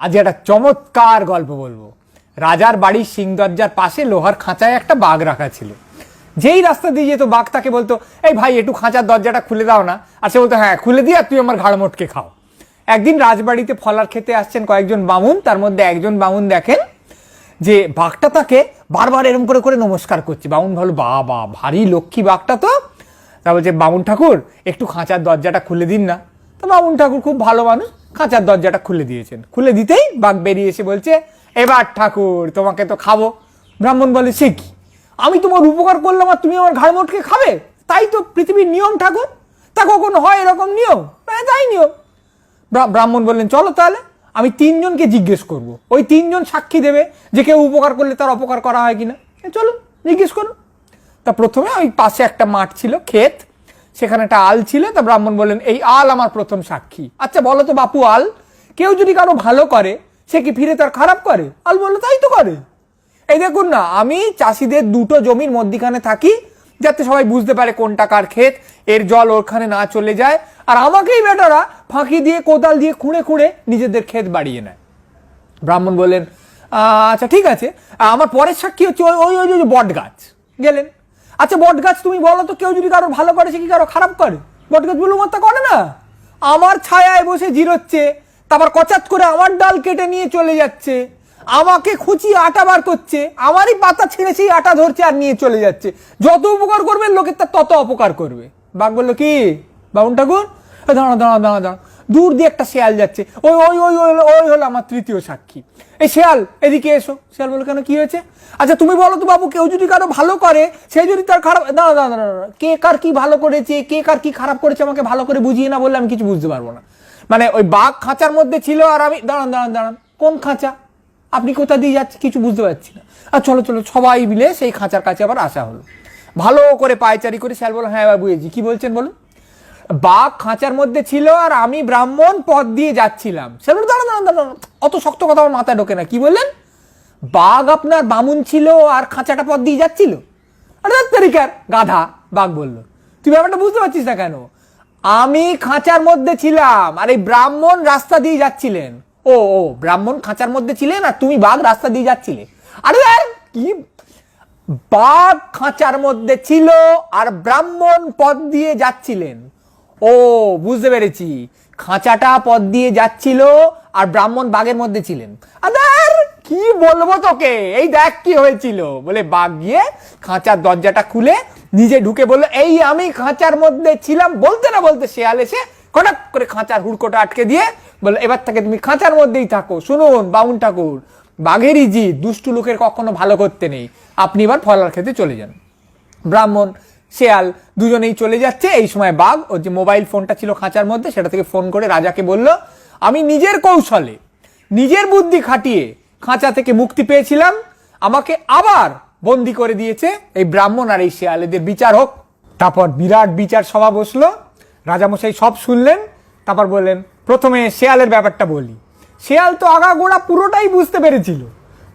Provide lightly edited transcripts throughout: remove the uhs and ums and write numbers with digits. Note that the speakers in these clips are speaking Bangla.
আজ একটা চমৎকার গল্প বলবো। রাজার বাড়ির সিং দরজার পাশে লোহার খাঁচায় একটা বাঘ রাখা ছিল। যেই রাস্তা দিয়ে যেত বাঘ তাকে বলতো, এই ভাই একটু খাঁচার দরজাটা খুলে দাও না। আর সে বলতো, হ্যাঁ খুলে দিয়ে তুই আমার ঘাড় মোটকে খাও। একদিন রাজবাড়িতে ফলার খেতে আসছেন কয়েকজন বামুন। তার মধ্যে একজন বামুন দেখেন যে বাঘটা তাকে বারবার এরম করে করে নমস্কার করছে। বামুন ভালো, বাবা ভারী লক্ষ্মী বাঘটা তো। তা বলছে, বামুন ঠাকুর একটু খাঁচার দরজাটা খুলে দিন না। তো বামুন ঠাকুর খুব ভালো মানুষ, খাঁচার দরজাটা খুলে দিয়েছেন। খুলে দিতেই বাঘ বেরিয়ে এসে বলছে, এবার ঠাকুর তোমাকে তো খাবো। ব্রাহ্মণ বলে, সে কি, আমি তোমার উপকার করলাম আর তুমি আমার ঘাড় মোটকে খাবে? তাই তো পৃথিবীর নিয়ম ঠাকুর, তা কখনো হয় এরকম নিয়ম? তাই নিয়ম। ব্রাহ্মণ বললেন, চলো তাহলে আমি তিনজনকে জিজ্ঞেস করব, ওই তিনজন সাক্ষী দেবে যে কেউ উপকার করলে তার অপকার করা হয় কিনা। চলো জিজ্ঞেস করুন। তা প্রথমে ওই পাশে একটা মাঠ ছিল, ক্ষেত, সেখানে একটা আল ছিল। তা ব্রাহ্মণ বললেন, এই আল আমার প্রথম সাক্ষী। আচ্ছা বলো তো বাপু আল, কেউ যদি কারো ভালো করে সে কি ফিরে তার খারাপ করে? আল বললো, তাই তো করে। এই দেখুন না, আমি চাষিদের দুটো জমির মধ্যিখানে থাকি যাতে সবাই বুঝতে পারে কোনটা কার ক্ষেত, এর জল ওখানে না চলে যায়। আর আমাকেই বেটারা ফাঁকি দিয়ে কোদাল দিয়ে খুঁড়ে খুঁড়ে নিজেদের ক্ষেত বাড়িয়ে নেয়। ব্রাহ্মণ বললেন, আচ্ছা ঠিক আছে, আমার পরের সাক্ষী হচ্ছে ওই ওই ওই বট গাছ। গেলেন, আচ্ছা বট গাছ তুমি বলো তো কেউ যদি কারো ভালো করে সে কি কারো খারাপ করে? বট গাছ বললো, তা করে না, আমার ছায়ায় বসে জিরোচ্ছে, তারপর কচাত করে আমার ডাল কেটে নিয়ে চলে যাচ্ছে, আমাকে খুঁচিয়ে আটা বার করছে, আমারই পাতা ছিঁড়ে সেই আটা ধরছে আর নিয়ে চলে যাচ্ছে। যত উপকার করবে লোকের তার তত অপকার করবে। বাঘ বললো, কি বামুন ঠাকুর, দাঁড়া দাঁড়া দাঁড়া দাঁড়া, দূর দিয়ে একটা শেয়াল যাচ্ছে, ওই ওই ওই ওই হলো আমার তৃতীয় সাক্ষী। এই শেয়াল এদিকে এসো। শেয়াল বললো, কেন কি হয়েছে? আচ্ছা তুমি বলো তো বাবু, কেউ যদি কারো ভালো করে সে যদি তার খারাপ, দাঁড়া দাঁড়া দাঁড়া, কে কার কি ভালো করেছে কে কার কি খারাপ করেছে আমাকে ভালো করে বুঝিয়ে না বললে আমি কিছু বুঝতে পারবো না। মানে ওই বাঘ খাঁচার মধ্যে ছিল আর আমি, দাঁড়ান দাঁড়ান দাঁড়ান, কোন খাঁচা, আপনি কোথা দিয়ে যাচ্ছে কিছু বুঝতে পারছি না। আর চলো চলো সবাই মিলে সেই খাঁচার কাছে আবার আসা হলো। ভালো করে পায়চারি করে শেয়াল বললো, হ্যাঁ বুঝেছি, কি বলছেন বলুন। বাঘ খাঁচার মধ্যে ছিল আর আমি ব্রাহ্মণ পথ দিয়ে যাচ্ছিলাম। সে বলল, দাঁড়ান দাঁড়ান দাঁড়ান, অত শক্ত কথা আমার মাথায় ঢোকে না, কি বললেন? বাঘ আপনার বামুন ছিল আর খাঁচাটা পথ দিয়ে যাচ্ছিল? আরে তরিকার গাধা। বাঘ বলল, তুই ব্যাপারটা বুঝতে পারছিস না কেন? আমি খাঁচার মধ্যে ছিলাম আর এই ব্রাহ্মণ রাস্তা দিয়ে যাচ্ছিলেন। ও ও, ব্রাহ্মণ খাঁচার মধ্যে ছিলেন আর তুমি বাঘ রাস্তা দিয়ে যাচ্ছিলে? আরে কি, বাঘ খাঁচার মধ্যে ছিল আর ব্রাহ্মণ পথ দিয়ে যাচ্ছিলেন। ও বুঝতে পেরেছি, খাঁচাটা পথ দিয়ে যাচ্ছিল আর ব্রাহ্মণ বাঘের মধ্যে ছিলেন। আদার কি বলবো তোকে, এই দেখ কি হয়েছিল। বলে বাঘ গিয়ে খাঁচার দরজাটা খুলে নিজে ঢুকে বললো, এই আমি খাঁচার মধ্যে ছিলাম। বলতে না বলতে শেয়াল এসে কটাক করে খাঁচার হুড়কোটা আটকে দিয়ে বললো, এবার থেকে তুমি খাঁচার মধ্যেই থাকো। শুনুন বামুন ঠাকুর, বাঘেরই জিদ, দুষ্টু লোকের কখনো ভালো করতে নেই, আপনি এবার ফলার খেতে চলে যান। ব্রাহ্মণ শেয়াল দুজনেই চলে যাচ্ছে। এই সময় বাঘ ওর যে মোবাইল ফোনটা ছিল খাঁচার মধ্যে সেটা থেকে ফোন করে রাজাকে বলল, আমি নিজের কৌশলে নিজের বুদ্ধি খাটিয়ে খাঁচা থেকে মুক্তি পেয়েছিলাম, আমাকে আবার বন্দি করে দিয়েছে এই ব্রাহ্মণ আর এই শেয়াল, এদের বিচার হোক। তারপর বিরাট বিচার সভা বসলো, রাজামশাই সব শুনলেন। তারপর বললেন, প্রথমে শেয়ালের ব্যাপারটা বলি। শেয়াল তো আগাগোড়া পুরোটাই বুঝতে পেরেছিল,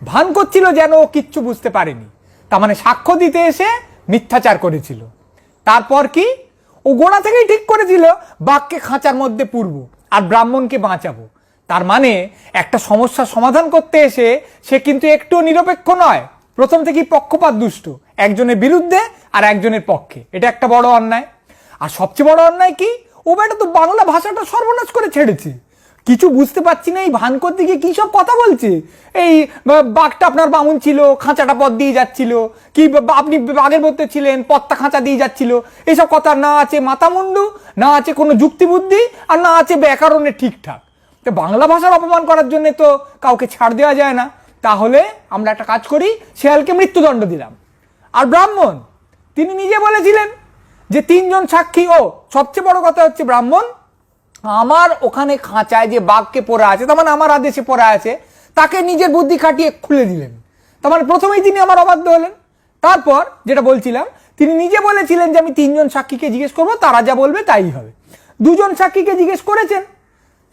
ভান করছিল যেন ও কিচ্ছু বুঝতে পারেনি। তার মানে সাক্ষ্য দিতে এসে মিথ্যাচার করেছিল। তারপর কি, ও গোড়া থেকেই ঠিক করেছিল বাঘকে খাঁচার মধ্যে পুরবো আর ব্রাহ্মণকে বাঁচাবো। তার মানে একটা সমস্যার সমাধান করতে এসে সে কিন্তু একটু নিরপেক্ষ নয়, প্রথম থেকেই পক্ষপাত দুষ্ট, একজনের বিরুদ্ধে আর একজনের পক্ষে। এটা একটা বড় অন্যায়। আর সবচেয়ে বড় অন্যায় কি, ও বেটা তো বাংলা ভাষাটা সর্বনাশ করে ছেড়েছে। কিছু বুঝতে পারছি না, এই ভান করতে গিয়ে কি সব কথা বলছে। এই বাঘটা আপনার বামুন ছিল, খাঁচাটা পথ দিয়ে যাচ্ছিল, কি আপনি বাঘের মধ্যে ছিলেন, পথটা খাঁচা দিয়ে যাচ্ছিল, এইসব কথা না আছে মাথা মুন্ডু, না আছে কোনো যুক্তি বুদ্ধি, আর না আছে ব্যাকরণের ঠিকঠাক। তো বাংলা ভাষার অপমান করার জন্য তো কাউকে ছাড় দেওয়া যায় না। তাহলে আমরা একটা কাজ করি, শেয়ালকে মৃত্যুদণ্ড দিলাম। আর ব্রাহ্মণ তিনি নিজে বলেছিলেন যে তিনজন সাক্ষী। ও সবচেয়ে বড় কথা হচ্ছে, ব্রাহ্মণ আমার ওখানে খাঁচায় যে বাঘকে পড়ে আছে, তার মানে আমার আদেশে পড়ে আছে, তাকে নিজের বুদ্ধি খাটিয়ে খুলে দিলেন। তার মানে প্রথমেই তিনি আমার অবাধ্য হলেন। তারপর যেটা বলছিলাম, তিনি নিজে বলেছিলেন যে আমি তিনজন সাক্ষীকে জিজ্ঞেস করবো, তারা যা বলবে তাই হবে। দুজন সাক্ষীকে জিজ্ঞেস করেছেন,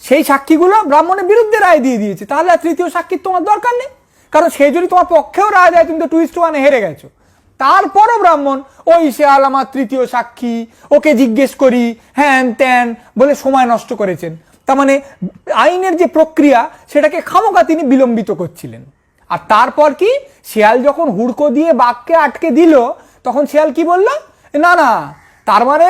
সেই সাক্ষীগুলো ব্রাহ্মণের বিরুদ্ধে রায় দিয়ে দিয়েছে। তাহলে আর তৃতীয় সাক্ষীর তোমার দরকার নেই, কারণ সে যদি তোমার পক্ষেও রায় দেয় তুমি তো 2:1 হেরে গেছো। তারপরও ব্রাহ্মণ, ওই শেয়াল আমার তৃতীয় সাক্ষী, ওকে জিজ্ঞেস করি, হ্যান ত্যান বলে সময় নষ্ট করেছেন। তার মানে আইনের যে প্রক্রিয়া সেটাকে খামোখা তিনি বিলম্বিত করছিলেন। আর তারপর কি, শিয়াল যখন হুড়কো দিয়ে বাঘকে আটকে দিল, তখন শিয়াল কি বলল, না না, তার মানে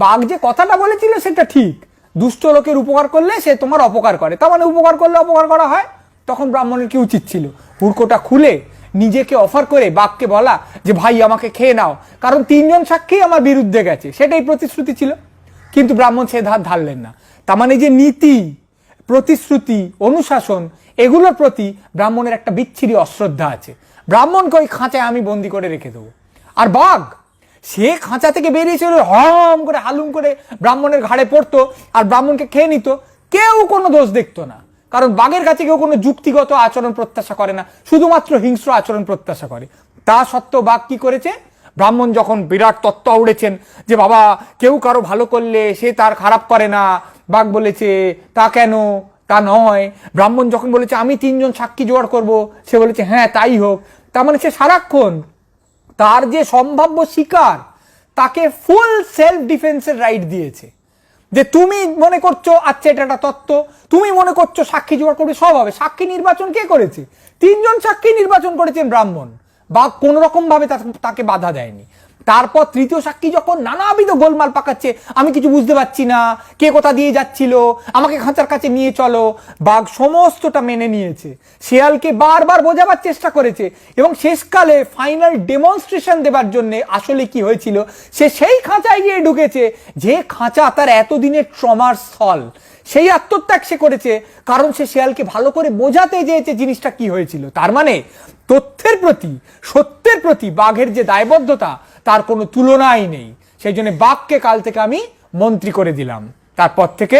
বাঘ যে কথাটা বলেছিল সেটা ঠিক, দুষ্ট লোকের উপকার করলে সে তোমার অপকার করে, তার মানে উপকার করলে অপকার করা হয়। তখন ব্রাহ্মণের কি উচিত ছিল, হুড়কোটা খুলে নিজেকে অফার করে বাঘকে বলা যে ভাই আমাকে খেয়ে নাও, কারণ 3 জন সাক্ষী আমার বিরুদ্ধে গেছে, সেটাই প্রতিশ্রুতি ছিল। কিন্তু ব্রাহ্মণ সে ধার ধারলেন না। তার মানে যে নীতি, প্রতিশ্রুতি, অনুশাসন, এগুলোর প্রতি ব্রাহ্মণের একটা বিচ্ছিরি অশ্রদ্ধা আছে। ব্রাহ্মণকে ওই খাঁচায় আমি বন্দি করে রেখে দেবো। আর বাঘ সে খাঁচা থেকে বেরিয়েছিল, হম করে হালুম করে ব্রাহ্মণের ঘাড়ে পড়তো আর ব্রাহ্মণকে খেয়ে নিত, কেউ কোনো দোষ দেখতো না। কারণ বাঘের কাছে কেউ কোনো যুক্তিগত আচরণ প্রত্যাশা করে না, শুধুমাত্র হিংস্র আচরণ প্রত্যাশা করে। তা সত্ত্বেও বাঘ কি করেছে, ব্রাহ্মণ যখন বিরাট তত্ত্ব উড়েছেন যে বাবা কেউ কারো ভালো করলে সে তার খারাপ করে না, বাঘ বলেছে তা কেন, তা নয়। ব্রাহ্মণ যখন বলেছে আমি 3 জন সাক্ষী জোগাড় করব, সে বলেছে হ্যাঁ তাই হোক। তার মানে সে সারাক্ষণ তার যে সম্ভাব্য শিকার তাকে ফুল সেলফ ডিফেন্সের রাইট দিয়েছে, যে তুমি মনে করছো আচ্ছা এটা একটা তত্ত্ব, তুমি মনে করছো সাক্ষী জোগাড় করবে, সব হবে। সাক্ষী নির্বাচন কে করেছে, 3 জন সাক্ষী নির্বাচন করেছেন ব্রাহ্মণ, বা কোন রকম ভাবে তাকে বাধা দেয়নি। তারপর 3য় সাক্ষী যখন নানাবিধ গোলমাল পাকাচ্ছে, আমি কিছু বুঝতে পারছি না, কে কোথা দিয়ে যাচ্ছিল, আমাকে খাঁচার কাছে নিয়ে চলো, বাঘ সমস্তটা মেনে নিয়েছে, শিয়ালকে বারবার বোঝাবার চেষ্টা করেছে, এবং শেষকালে ফাইনাল ডেমনস্ট্রেশন দেবার জন্য আসলে কি হয়েছিল, সে সেই খাঁচায় গিয়ে ঢুকেছে যে খাঁচা তার এতদিনের ট্রমার স্থল। সেই আত্মত্যাগ সে করেছে কারণ সে শিয়ালকে ভালো করে বোঝাতে চেয়েছে জিনিসটা কি হয়েছিল। তার মানে তথ্যের প্রতি, সত্যের প্রতি বাঘের যে দায়বদ্ধতা তার কোনো তুলনাই নেই। সেই জন্য বাঘকে কাল থেকে আমি মন্ত্রী করে দিলাম। তারপর থেকে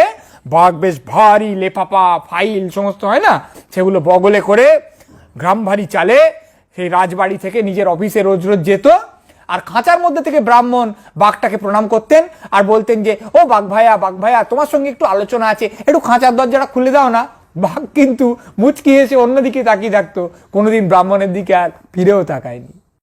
বাঘ বেশ ভারী লেফাপা ফাইল সমস্ত হয় না, সেগুলো বগলে করে গ্রাম ভারী চালে সেই রাজবাড়ি থেকে নিজের অফিসে রোজ রোজ যেত। আর খাঁচার মধ্যে থেকে ব্রাহ্মণ বাঘটাকে প্রণাম করতেন আর বলতেন যে ও বাঘ ভাইয়া তোমার সঙ্গে একটু আলোচনা আছে, একটু খাঁচার দরজাটা খুলে দাও না। বাঘ কিন্তু মুচকি এসে অন্যদিকে তাকিয়ে থাকতো, কোনোদিন ব্রাহ্মণের দিকে আর ফিরেও তাকায়নি।